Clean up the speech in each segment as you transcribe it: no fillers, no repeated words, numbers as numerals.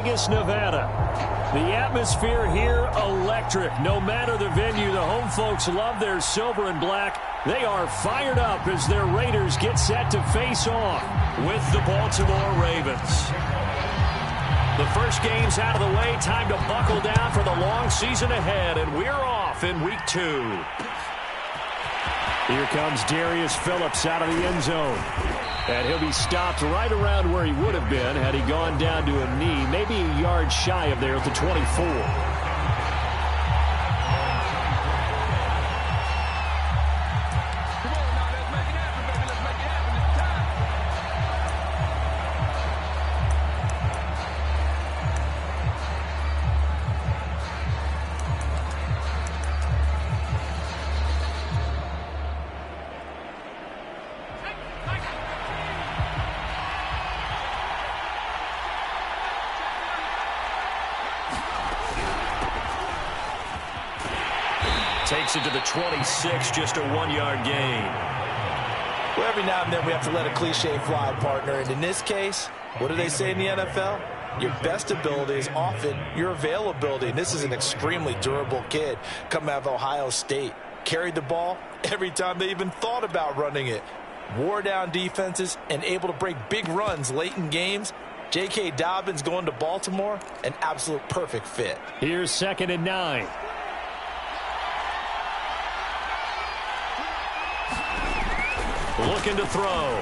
Vegas, Nevada. The atmosphere here, electric. No matter the venue, the home folks love their silver and black. They are fired up as their Raiders get set to face off with the Baltimore Ravens. The first game's out of the way. Time to buckle down for the long season ahead, and we're off in week 2. Here comes Darius Phillips out of the end zone. And he'll be stopped right around where he would have been had he gone down to a knee, maybe a yard shy of there at the 24. Takes it to the 26, just a 1-yard gain. Well, every now and then we have to let a cliche fly, partner. And in this case, what do they say in the NFL? Your best ability is often your availability. And this is an extremely durable kid coming out of Ohio State. Carried the ball every time they even thought about running it. Wore down defenses and able to break big runs late in games. J.K. Dobbins going to Baltimore, an absolute perfect fit. Here's 2nd and 9. Looking to throw.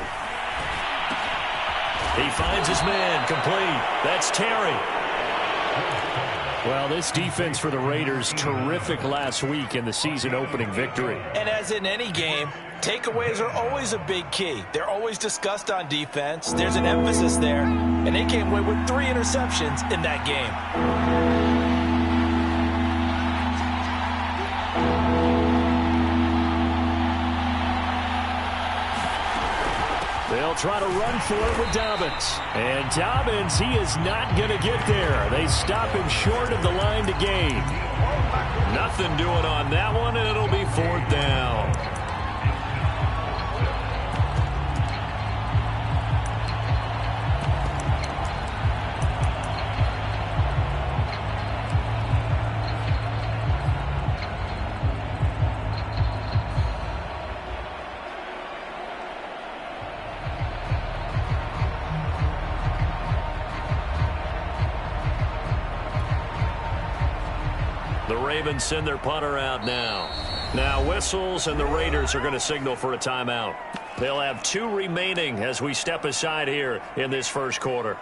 He finds his man, complete. That's Terry. Well, this defense for the Raiders, terrific last week in the season-opening victory. And as in any game, takeaways are always a big key. They're always discussed on defense. There's an emphasis there, and they came away with 3 interceptions in that game. They'll try to run for it with Dobbins. And Dobbins, he is not going to get there. They stop him short of the line to gain. Nothing doing on that one, and it'll be 4th down. The Ravens send their punter out now. Now whistles, and the Raiders are going to signal for a timeout. They'll have 2 remaining as we step aside here in this first quarter.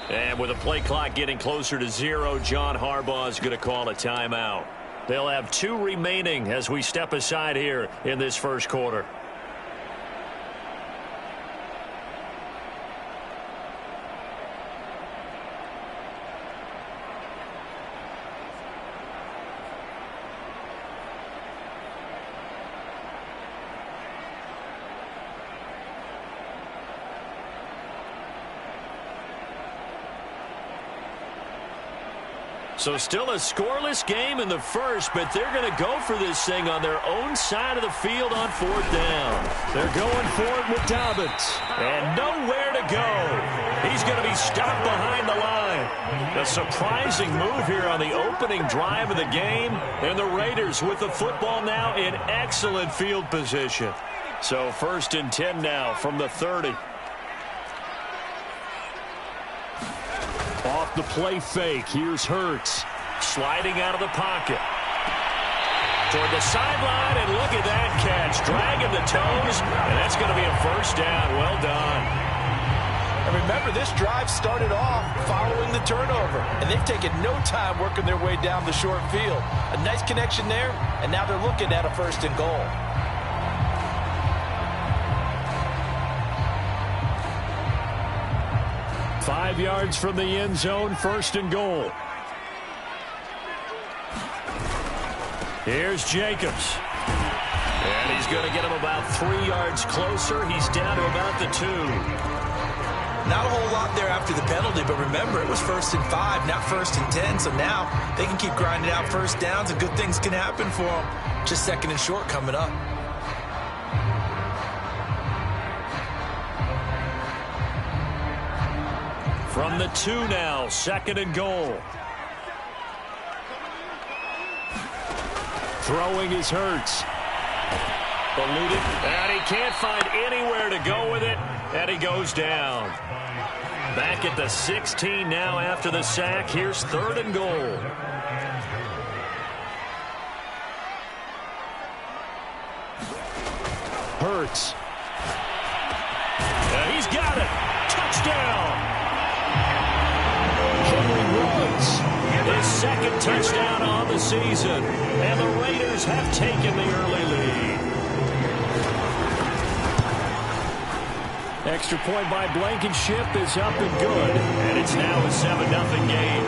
And with the play clock getting closer to 0, John Harbaugh is going to call a timeout. They'll have 2 remaining as we step aside here in this first quarter. So still a scoreless game in the first, but they're going to go for this thing on their own side of the field on 4th down. They're going for it with Dobbins. And nowhere to go. He's going to be stopped behind the line. A surprising move here on the opening drive of the game. And the Raiders with the football now in excellent field position. So 1st and 10 now from the 30. Off the play fake, here's Hurts. Sliding out of the pocket. Toward the sideline, and look at that catch. Dragging the toes, and that's going to be a 1st down. Well done. And remember, this drive started off following the turnover, and they've taken no time working their way down the short field. A nice connection there, and now they're looking at a 1st and goal. 5 yards from the end zone, 1st and goal. Here's Jacobs. And he's going to get him about 3 yards closer. He's down to about the 2. Not a whole lot there after the penalty, but remember, it was 1st and 5, not 1st and 10. So now they can keep grinding out first downs, and good things can happen for them. Just 2nd and short coming up. From the 2 now, 2nd and goal. Throwing is Hurts. Eluded, and he can't find anywhere to go with it, and he goes down. Back at the 16 now after the sack. Here's 3rd and goal. Hurts. And he's got it. Touchdown. Henry Ruggs, his 2nd touchdown on the season, and the Raiders have taken the early lead. Extra point by Blankenship is up and good, and it's now a 7-0 game.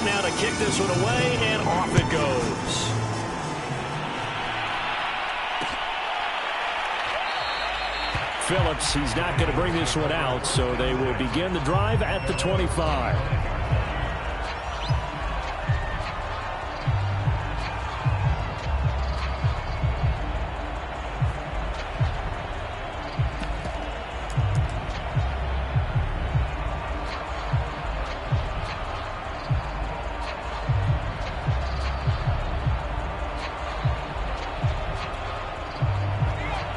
Now to kick this one away, and off it goes. Phillips, he's not going to bring this one out, so they will begin the drive at the 25.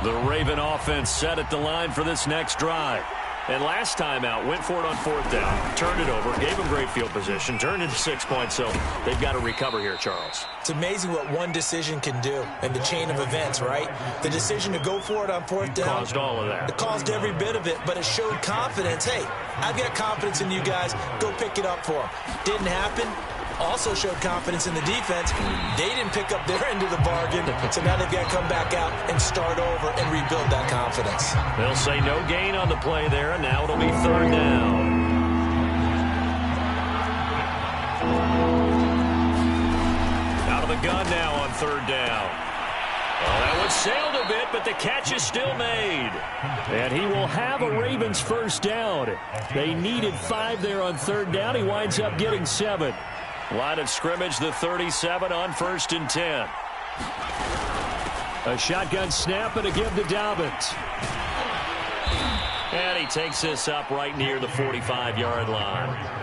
The Raven offense set at the line for this next drive. And last time out, went for it on 4th down, turned it over, gave them great field position, turned into 6 points, so they've got to recover here, Charles. It's amazing what one decision can do in the chain of events, right? The decision to go for it on 4th down. Caused all of that. It caused every bit of it, but it showed confidence. Hey, I've got confidence in you guys. Go pick it up for them. Didn't happen. Also showed confidence in the defense. They didn't pick up their end of the bargain, so now they've got to come back out and start over and rebuild that confidence. They'll say no gain on the play there, and now it'll be 3rd down. Out of the gun now on 3rd down. Well, that one sailed a bit, but the catch is still made. And he will have a Ravens 1st down. They needed 5 there on 3rd down. He winds up getting 7. Line of scrimmage, the 37 on 1st and 10. A shotgun snap and a give to Dobbins. And he takes this up right near the 45-yard line.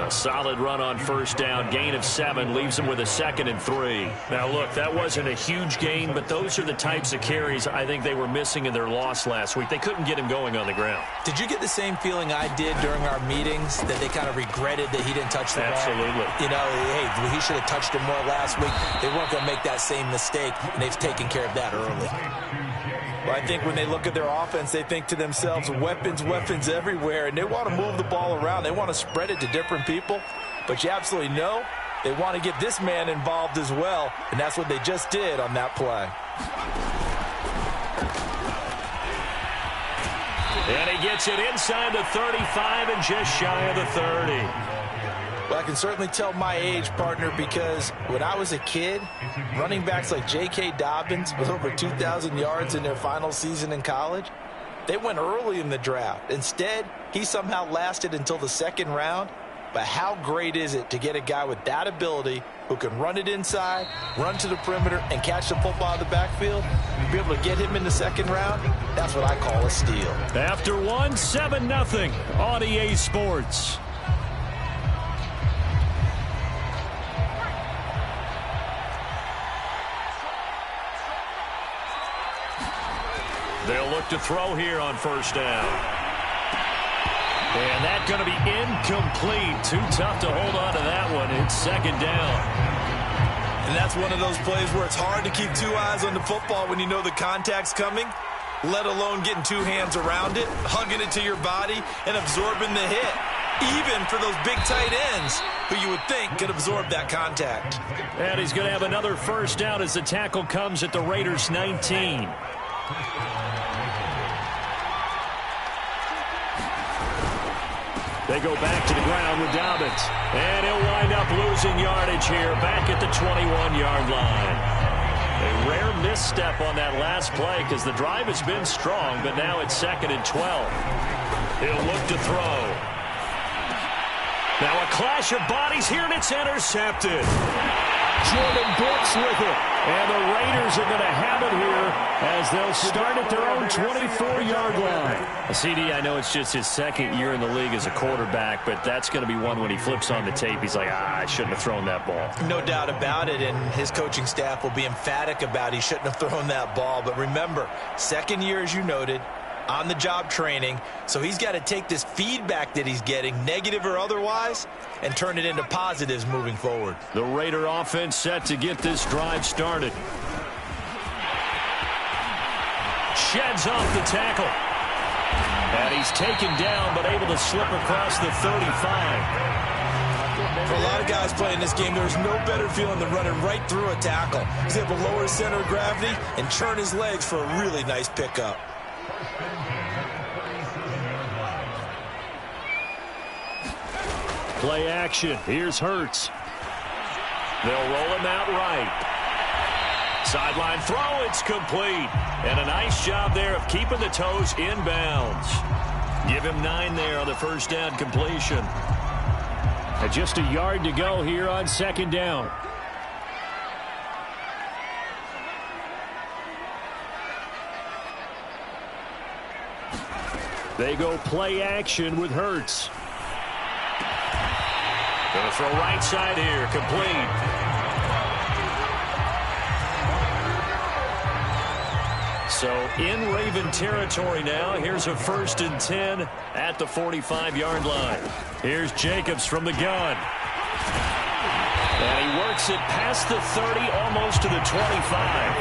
A solid run on 1st down, gain of 7, leaves him with a 2nd and 3. Now, look, that wasn't a huge gain, but those are the types of carries I think they were missing in their loss last week. They couldn't get him going on the ground. Did you get the same feeling I did during our meetings, that they kind of regretted that he didn't touch the ball? Absolutely. You know, hey, he should have touched it more last week. They weren't going to make that same mistake, and they've taken care of that early. Well, I think when they look at their offense, they think to themselves, weapons, weapons everywhere, and they want to move the ball around. They want to spread it to different people, but you absolutely know they want to get this man involved as well, and that's what they just did on that play. And he gets it inside the 35 and just shy of the 30. Well, I can certainly tell my age, partner, because when I was a kid, running backs like J.K. Dobbins with over 2,000 yards in their final season in college, they went early in the draft. Instead, he somehow lasted until the 2nd round. But how great is it to get a guy with that ability who can run it inside, run to the perimeter, and catch the football out of the backfield? Be able to get him in the 2nd round? That's what I call a steal. After 7-0 on EA Sports. They'll look to throw here on 1st down. And that's going to be incomplete. Too tough to hold on to that one. It's second down. And that's one of those plays where it's hard to keep two eyes on the football when you know the contact's coming, let alone getting two hands around it, hugging it to your body, and absorbing the hit. Even for those big tight ends who you would think could absorb that contact. And he's going to have another first down as the tackle comes at the Raiders' 19. They go back to the ground with Dobbins. And he'll wind up losing yardage here back at the 21-yard line. A rare misstep on that last play because the drive has been strong, but now it's 2nd and 12. He'll look to throw. Now a clash of bodies here, and it's intercepted. Jordan Brooks with it. And the Raiders are going to have it here as they'll start at their own 24-yard line. CD, I know it's just his second year in the league as a quarterback, but that's going to be one when he flips on the tape. He's like, I shouldn't have thrown that ball. No doubt about it, and his coaching staff will be emphatic about he shouldn't have thrown that ball. But remember, second year, as you noted, on-the-job training, so he's got to take this feedback that he's getting, negative or otherwise, and turn it into positives moving forward. The Raider offense set to get this drive started. Sheds off the tackle. And he's taken down, but able to slip across the 35. For a lot of guys playing this game, there's no better feeling than running right through a tackle. He's able to lower his center of gravity and churn his legs for a really nice pickup. Play action. Here's Hurts. They'll roll him out right. Sideline throw. It's complete. And a nice job there of keeping the toes inbounds. Give him 9 there on the first down completion. And just a yard to go here on second down. They go play action with Hurts. Going to throw right side here, complete. So in Raven territory now. Here's a 1st and 10 at the 45-yard line. Here's Jacobs from the gun. And he works it past the 30, almost to the 25.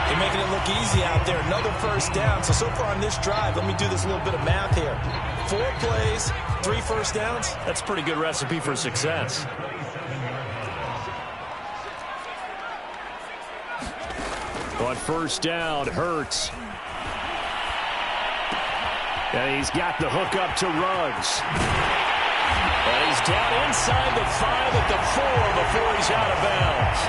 They're making it look easy out there. Another first down. So far on this drive, let me do this little bit of math here. 4 plays, 3 first downs. That's a pretty good recipe for success. On first down, Hurts. And he's got the hook up to Ruggs. And he's down inside the 5 at the 4 before he's out of bounds.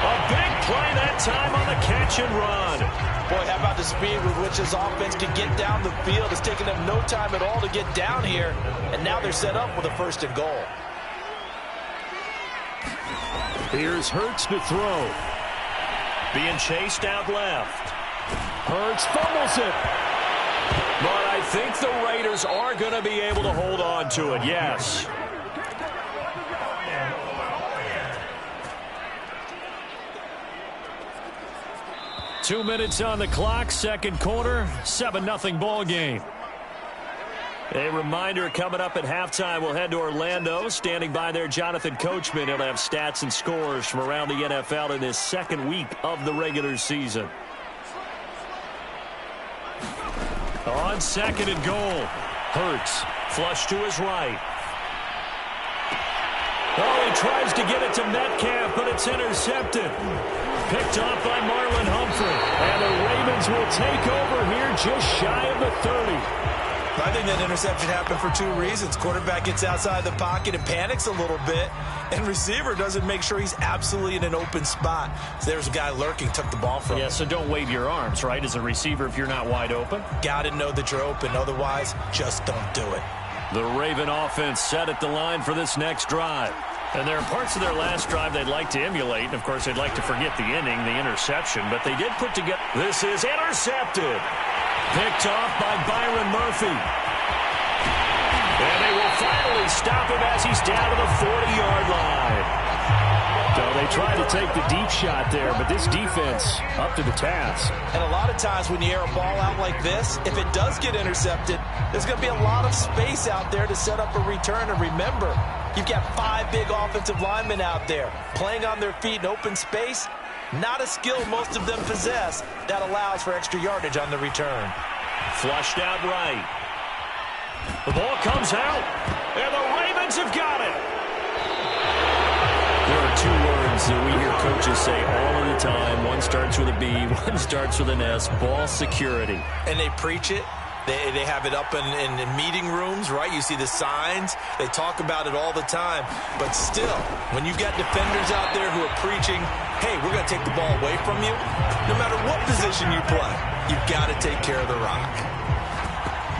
A big play that time on the catch and run. Boy, how about the speed with which this offense can get down the field? It's taken them no time at all to get down here, and now they're set up with a 1st and goal. Here's Hurts to throw. Being chased out left. Hurts fumbles it. But I think the Raiders are going to be able to hold on to it, yes. Two minutes on the clock, second quarter, 7-0 ball game. A reminder coming up at halftime, we'll head to Orlando. Standing by there, Jonathan Coachman. He'll have stats and scores from around the NFL in this second week of the regular season. On 2nd and goal, Hurts flush to his right. Oh, he tries to get it to Metcalf, but it's intercepted. Picked off by Marlon Humphrey. And the Ravens will take over here just shy of the 30. I think that interception happened for 2 reasons. Quarterback gets outside the pocket and panics a little bit, and receiver doesn't make sure he's absolutely in an open spot. So there's a guy lurking, took the ball from him. Yeah, so don't wave your arms, right, as a receiver if you're not wide open. Got to know that you're open. Otherwise, just don't do it. The Raven offense set at the line for this next drive. And there are parts of their last drive they'd like to emulate. And, of course, they'd like to forget the inning, the interception. But they did put together. This is intercepted. Picked off by Byron Murphy. And they will finally stop him as he's down to the 40-yard line. So they tried to take the deep shot there, but this defense up to the task. And a lot of times when you air a ball out like this, if it does get intercepted, there's going to be a lot of space out there to set up a return. And remember, you've got 5 big offensive linemen out there playing on their feet in open space. Not a skill most of them possess that allows for extra yardage on the return. Flushed out right. The ball comes out, and the Ravens have got it. There are 2 words that we hear coaches say all of the time. One starts with a B, one starts with an S, ball security. And they preach it. They have it up in meeting rooms, right? You see the signs. They talk about it all the time. But still, when you've got defenders out there who are preaching, hey, we're going to take the ball away from you, no matter what position you play, you've got to take care of the rock.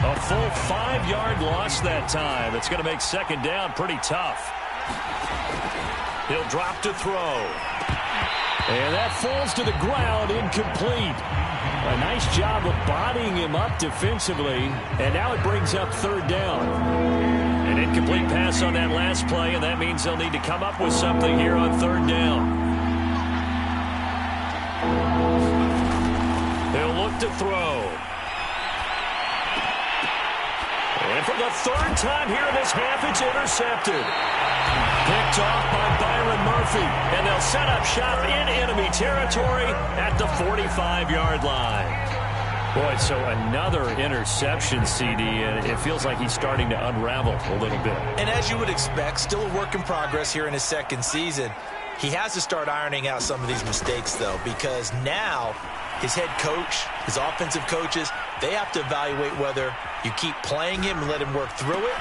A full 5-yard loss that time. It's going to make second down pretty tough. He'll drop to throw. And that falls to the ground, incomplete. A nice job of bodying him up defensively, and now it brings up third down. An incomplete pass on that last play, and that means they'll need to come up with something here on third down. They'll look to throw. And for the 3rd time here in this half, it's intercepted. Picked off by Byron Murphy, and they'll set up shop in enemy territory at the 45-yard line. Boy, so another interception, CD, and it feels like he's starting to unravel a little bit. And as you would expect, still a work in progress here in his 2nd season. He has to start ironing out some of these mistakes, though, because now his head coach, his offensive coaches, they have to evaluate whether you keep playing him and let him work through it,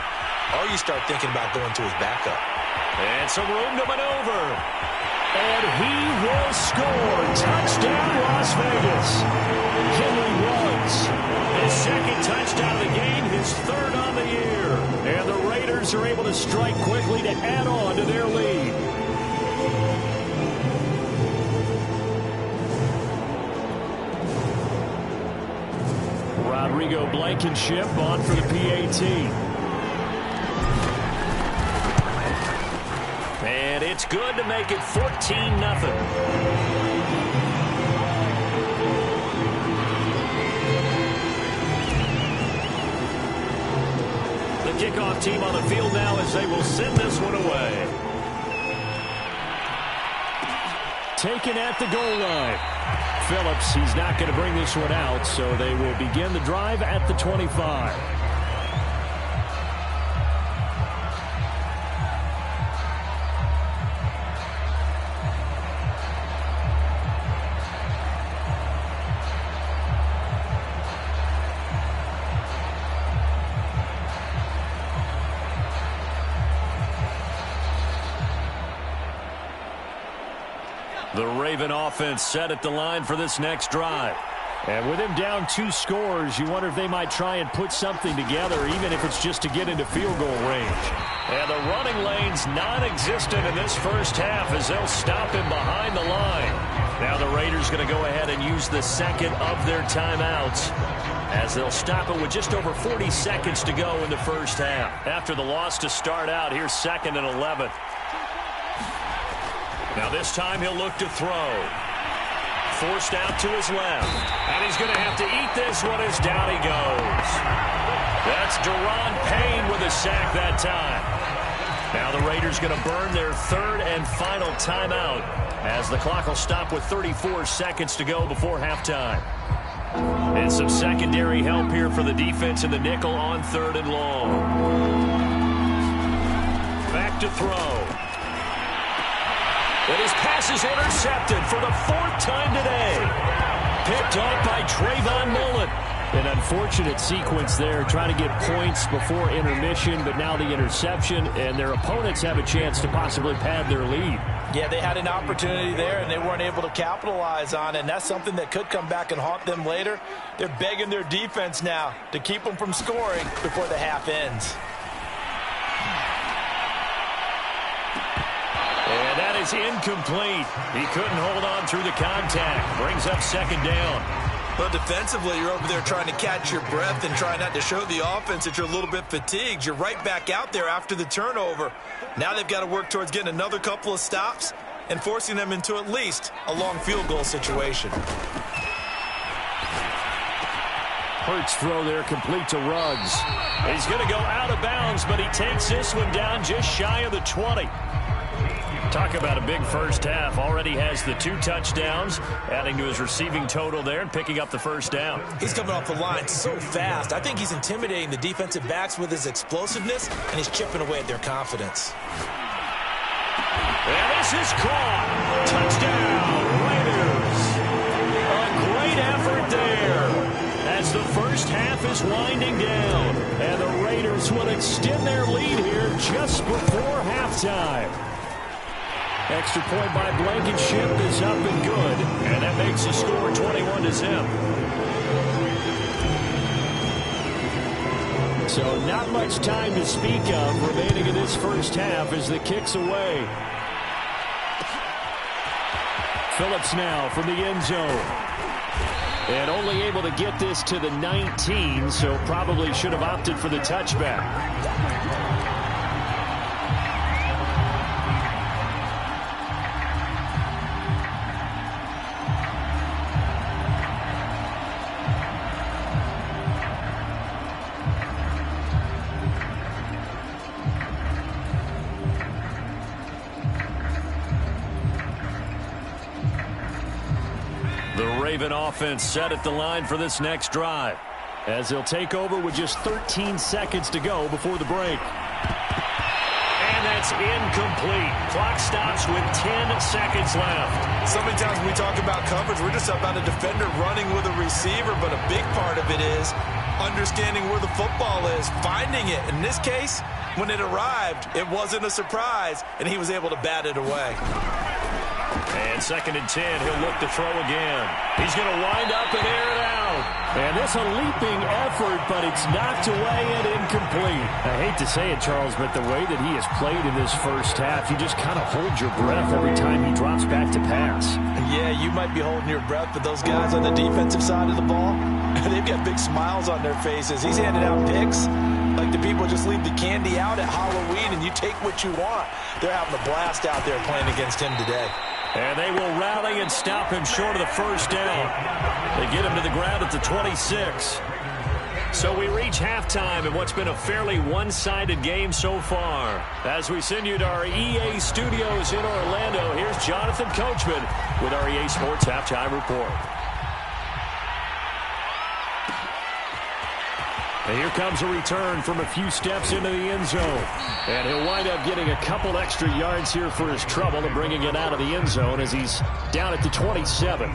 or you start thinking about going to his backup. And some room to maneuver. And he will score. Touchdown, Las Vegas. Henry Ruggs. His 2nd touchdown of the game, his 3rd on the year. And the Raiders are able to strike quickly to add on to their lead. Rodrigo Blankenship on for the PAT. And it's good to make it 14-0. The kickoff team on the field now as they will send this one away. Taken at the goal line. Phillips, he's not going to bring this one out, so they will begin the drive at the 25. The Raven offense set at the line for this next drive. And with him down 2 scores, you wonder if they might try and put something together, even if it's just to get into field goal range. And the running lane's non-existent in this first half as they'll stop him behind the line. Now the Raiders going to go ahead and use the 2nd of their timeouts as they'll stop it with just over 40 seconds to go in the first half. After the loss to start out, here's 2nd and 11. Now this time he'll look to throw. Forced out to his left. And he's going to have to eat this one as down he goes. That's Deron Payne with a sack that time. Now the Raiders going to burn their 3rd and final timeout as the clock will stop with 34 seconds to go before halftime. And some secondary help here for the defense in the nickel on 3rd and long. Back to throw. And his pass is intercepted for the 4th time today. Picked off by Trayvon Mullen. An unfortunate sequence there, trying to get points before intermission, but now the interception, and their opponents have a chance to possibly pad their lead. Yeah, they had an opportunity there, and they weren't able to capitalize on it, and that's something that could come back and haunt them later. They're begging their defense now to keep them from scoring before the half ends. And that is incomplete. He couldn't hold on through the contact. Brings up 2nd down. But defensively, you're over there trying to catch your breath and try not to show the offense that you're a little bit fatigued. You're right back out there after the turnover. Now they've got to work towards getting another couple of stops and forcing them into at least a long field goal situation. Hurts throw there, complete to Ruggs. He's going to go out of bounds, but he takes this one down just shy of the 20. Talk about a big first half. Already has the 2 touchdowns, adding to his receiving total there and picking up the first down. He's coming off the line so fast. I think he's intimidating the defensive backs with his explosiveness, and he's chipping away at their confidence. And this is caught. Touchdown, Raiders. A great effort there as the first half is winding down. And the Raiders will extend their lead here just before halftime. Extra point by Blankenship is up and good. And that makes the score 21-0. So not much time to speak of remaining in this first half as the kick's away. Phillips now from the end zone. And only able to get this to the 19, so probably should have opted for the touchback. Raven offense set at the line for this next drive as they'll take over with just 13 seconds to go before the break. And that's incomplete. Clock stops with 10 seconds left. So many times when we talk about coverage, we're just about a defender running with a receiver, but a big part of it is understanding where the football is, finding it. In this case, when it arrived, it wasn't a surprise, and he was able to bat it away. And 2nd and 10, he'll look to throw again. He's going to wind up and air it out. And this a leaping effort, but it's knocked away and incomplete. I hate to say it, Charles, but the way that he has played in this first half, you just kind of hold your breath every time he drops back to pass. Yeah, you might be holding your breath, but those guys on the defensive side of the ball, they've got big smiles on their faces. He's handing out picks like the people just leave the candy out at Halloween and you take what you want. They're having a blast out there playing against him today. And they will rally and stop him short of the first down. They get him to the ground at the 26. So we reach halftime in what's been a fairly one-sided game so far. As we send you to our EA studios in Orlando, here's Jonathan Coachman with our EA Sports Halftime Report. And here comes a return from a few steps into the end zone. And he'll wind up getting a couple extra yards here for his trouble and bringing it out of the end zone as he's down at the 27.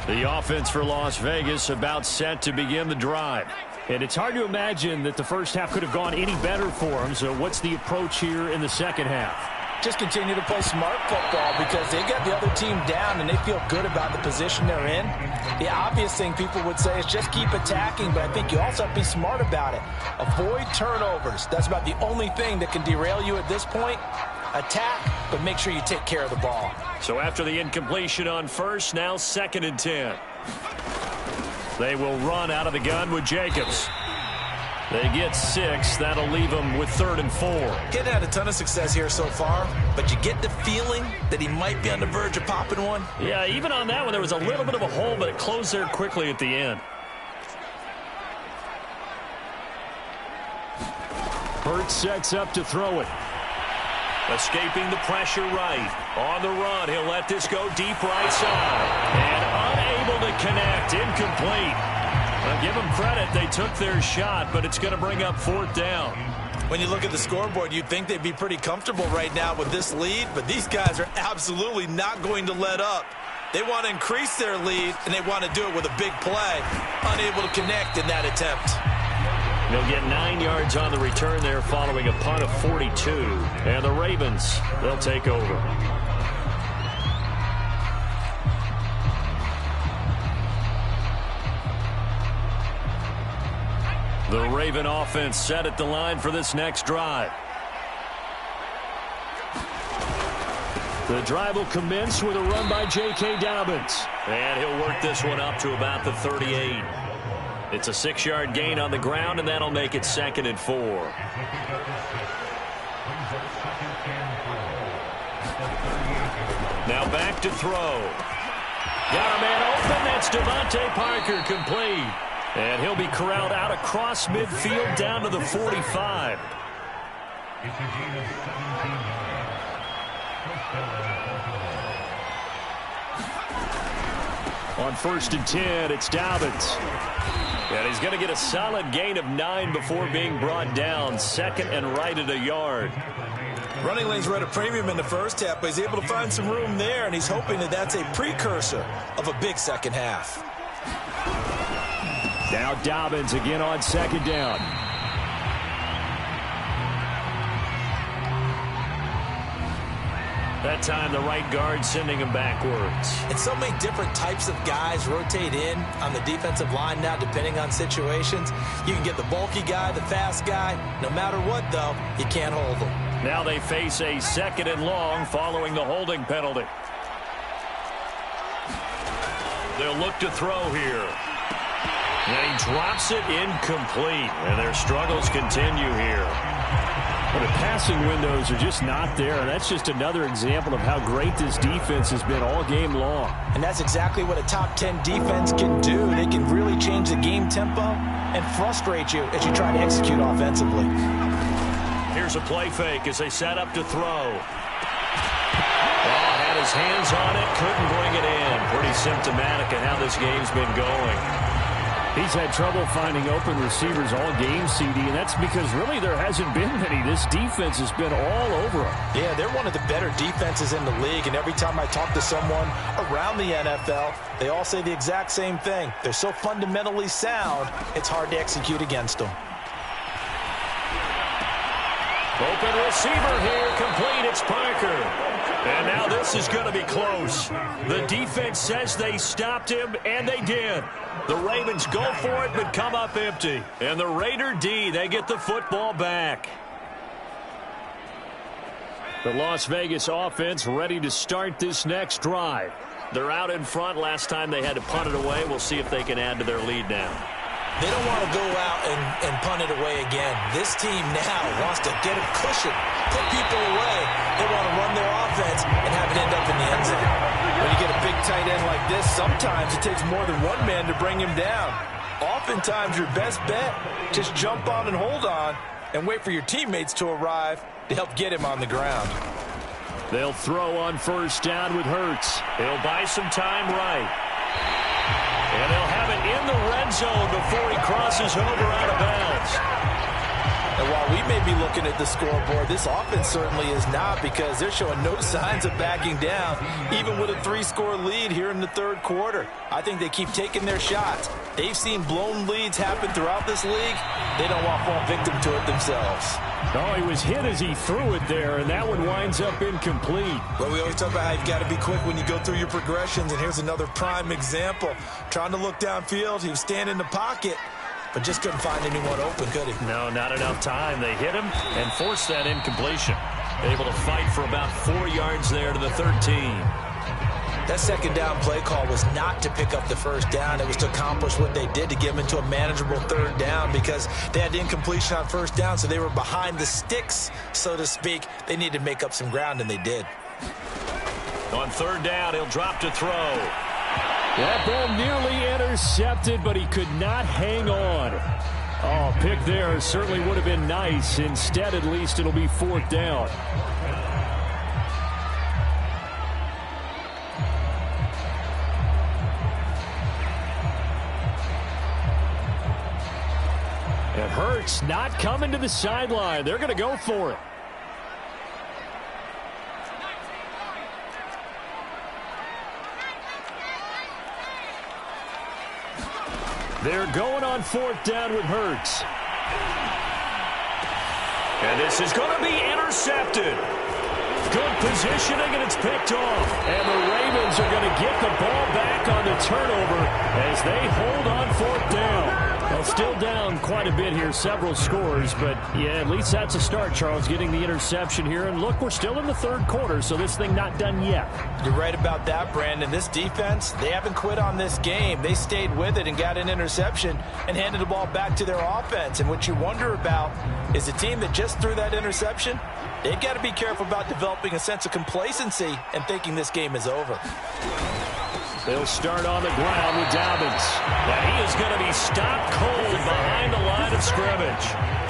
The offense for Las Vegas about set to begin the drive. And it's hard to imagine that the first half could have gone any better for them. So what's the approach here in the second half? Just continue to play smart football because they got the other team down and they feel good about the position they're in. The obvious thing people would say is just keep attacking, but I think you also have to be smart about it. Avoid turnovers. That's about the only thing that can derail you at this point. Attack, but make sure you take care of the ball. So after the incompletion on first, now 2nd and 10. They will run out of the gun with Jacobs. They get 6. That'll leave them with 3rd and 4. Getting had a ton of success here so far, but you get the feeling that he might be on the verge of popping one. Yeah, even on that one, there was a little bit of a hole, but it closed there quickly at the end. Hurts sets up to throw it. Escaping the pressure right. On the run, he'll let this go deep right side. And unable to connect. Incomplete. Now, give them credit. They took their shot, but it's going to bring up 4th down. When you look at the scoreboard, you'd think they'd be pretty comfortable right now with this lead, but these guys are absolutely not going to let up. They want to increase their lead, and they want to do it with a big play. Unable to connect in that attempt. They'll get 9 yards on the return there following a punt of 42. And the Ravens, they'll take over. The Raven offense set at the line for this next drive. The drive will commence with a run by J.K. Dobbins. And he'll work this one up to about the 38. It's a 6-yard gain on the ground, and that'll make it 2nd and 4. Now back to throw. Got a man open. That's Devontae Parker, complete. And he'll be corralled out across midfield down to the 45. On 1st and 10, it's Dobbins. And he's going to get a solid gain of 9 before being brought down. 2nd and right at a yard. Running lanes were at a premium in the first half, but he's able to find some room there, and he's hoping that that's a precursor of a big second half. Now Dobbins again on 2nd down. That time the right guard sending him backwards. And so many different types of guys rotate in on the defensive line now depending on situations. You can get the bulky guy, the fast guy. No matter what, though, you can't hold them. Now they face a 2nd and long following the holding penalty. They'll look to throw here. And he drops it incomplete. And their struggles continue here. Well, the passing windows are just not there. And that's just another example of how great this defense has been all game long. And that's exactly what a top 10 defense can do. They can really change the game tempo and frustrate you as you try to execute offensively. Here's a play fake as they set up to throw. Had his hands on it, couldn't bring it in. Pretty symptomatic of how this game's been going. He's had trouble finding open receivers all game, CD, and that's because really there hasn't been many. This defense has been all over him. Yeah, they're one of the better defenses in the league, and every time I talk to someone around the NFL, they all say the exact same thing. They're so fundamentally sound, it's hard to execute against them. Open receiver here, complete. It's Parker. And now this is going to be close. The defense says they stopped him, and they did. The Ravens go for it, but come up empty. And the Raider D, they get the football back. The Las Vegas offense ready to start this next drive. They're out in front. Last time they had to punt it away. We'll see if they can add to their lead now. They don't want to go out and punt it away again. This team now wants to get a cushion, put people away. They want to run their offense and have it end up in the end zone. When you get a big tight end like this, sometimes it takes more than one man to bring him down. Oftentimes, your best bet, just jump on and hold on and wait for your teammates to arrive to help get him on the ground. They'll throw on 1st down with Hurts. He'll buy some time right. And they'll have it in the red zone before he crosses over out of bounds. And while we may be looking at the scoreboard, this offense certainly is not, because they're showing no signs of backing down, even with a 3-score lead here in the 3rd quarter. I think they keep taking their shots. They've seen blown leads happen throughout this league. They don't want to fall victim to it themselves. Oh, he was hit as he threw it there, and that one winds up incomplete. Well, we always talk about how you've got to be quick when you go through your progressions, and here's another prime example. Trying to look downfield, he was standing in the pocket, but just couldn't find anyone open, could he? No, not enough time. They hit him and forced that incompletion. Able to fight for about 4 yards there to the 13. That 2nd down play call was not to pick up the 1st down. It was to accomplish what they did, to get them into a manageable 3rd down, because they had the incompletion on 1st down, so they were behind the sticks, so to speak. They needed to make up some ground, and they did. On 3rd down, he'll drop to throw. That ball nearly intercepted, but he could not hang on. Oh, pick there certainly would have been nice. Instead, at least, it'll be 4th down. And Hurts not coming to the sideline. They're going to go for it. They're going on 4th down with Hurts. And this is going to be intercepted. Good positioning, and it's picked off. And the Ravens are going to get the ball back on the turnover as they hold on 4th down. Well, still down quite a bit here, several scores, but yeah, at least that's a start, Charles, getting the interception here. And look, we're still in the third quarter, so this thing not done yet. You're right about that, Brandon. This defense, they haven't quit on this game. They stayed with it and got an interception and handed the ball back to their offense. And what you wonder about is a team that just threw that interception, they've got to be careful about developing a sense of complacency and thinking this game is over. They'll start on the ground with Dobbins. And he is going to be stopped cold behind the line of scrimmage.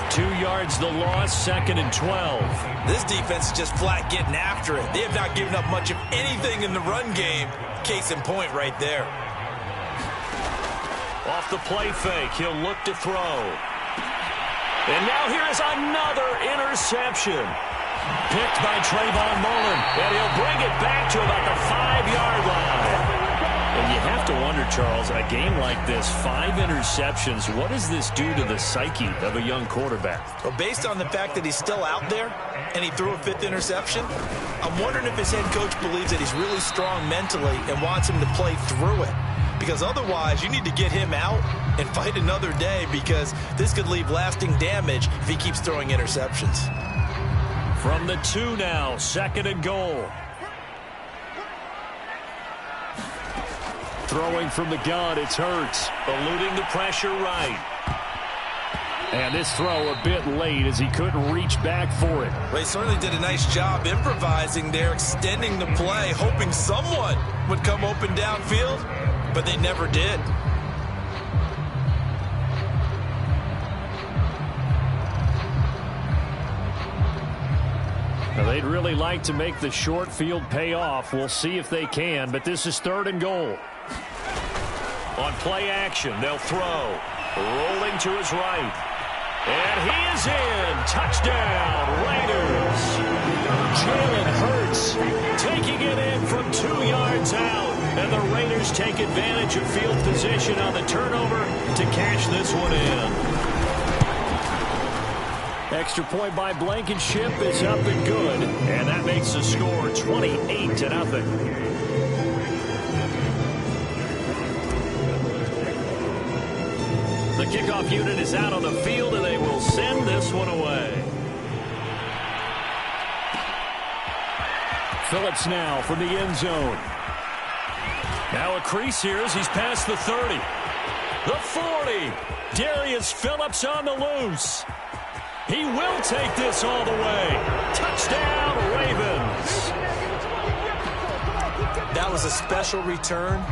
2 yards the loss, 2nd and 12. This defense is just flat getting after it. They have not given up much of anything in the run game. Case in point right there. Off the play fake, he'll look to throw. And now here is another interception. Picked by Trayvon Mullen. And he'll bring it back to about the 5-yard line. And you have to wonder, Charles, a game like this, 5 interceptions, what does this do to the psyche of a young quarterback? Well, based on the fact that he's still out there and he threw a 5th interception, I'm wondering if his head coach believes that he's really strong mentally and wants him to play through it. Because otherwise, you need to get him out and fight another day, because this could leave lasting damage if he keeps throwing interceptions. From the 2 now, 2nd and goal. Throwing from the gun, it's Hurts. Eluding the pressure right. And this throw a bit late as he couldn't reach back for it. Well, he certainly did a nice job improvising there, extending the play, hoping someone would come open downfield, but they never did. Now, they'd really like to make the short field pay off. We'll see if they can, but this is 3rd and goal. On play action, they'll throw. Rolling to his right. And he is in. Touchdown, Raiders. Jalen Hurts taking it in from 2 yards out. And the Raiders take advantage of field position on the turnover to cash this one in. Extra point by Blankenship is up and good. And that makes the score 28-0. The kickoff unit is out on the field, and they will send this one away. Phillips now from the end zone. Now a crease here as he's past the 30. The 40. Darius Phillips on the loose. He will take this all the way. Touchdown, Ravens. That was a special return,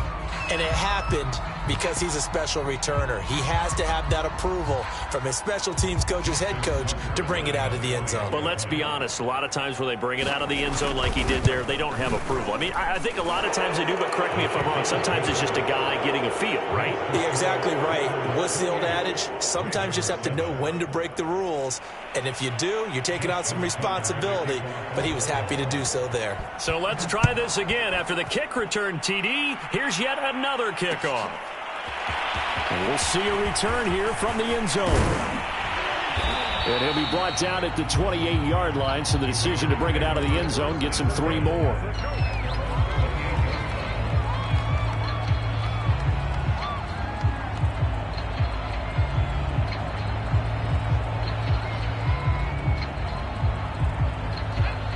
and it happened because he's a special returner. He has to have that approval from his special teams coach's head coach to bring it out of the end zone. But let's be honest, a lot of times when they bring it out of the end zone like he did there, they don't have approval. I mean, I think a lot of times they do, but correct me if I'm wrong. Sometimes it's just a guy getting a feel, right? You're exactly right. What's the old adage? Sometimes you just have to know when to break the rules. And if you do, you're taking on some responsibility. But he was happy to do so there. So let's try this again. After the kick return, TD, here's yet another kickoff. And we'll see a return here from the end zone. And he'll be brought down at the 28-yard line, so the decision to bring it out of the end zone gets him 3 more.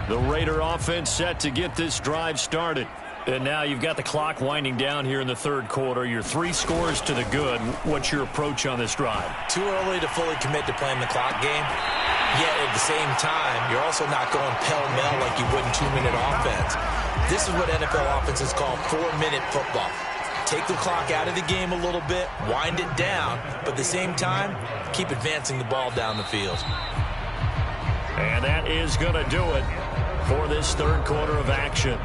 The Raider offense set to get this drive started. And now you've got the clock winding down here in the 3rd quarter. Your 3 scores to the good. What's your approach on this drive? Too early to fully commit to playing the clock game. Yet at the same time, you're also not going pell-mell like you would in 2-minute offense. This is what NFL offenses call 4-minute football. Take the clock out of the game a little bit, wind it down, but at the same time, keep advancing the ball down the field. And that is going to do it for this 3rd quarter of action.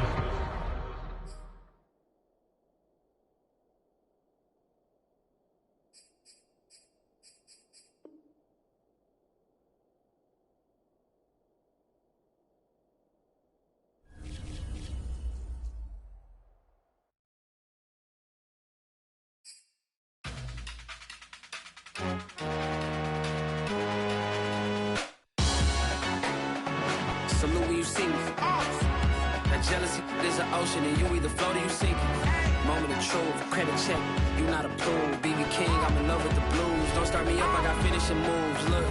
Jealousy is an ocean, and you either float or you sink. Moment of truth, credit check, you not approved. BB King, I'm in love with the blues. Don't start me up, I got finishing moves, look.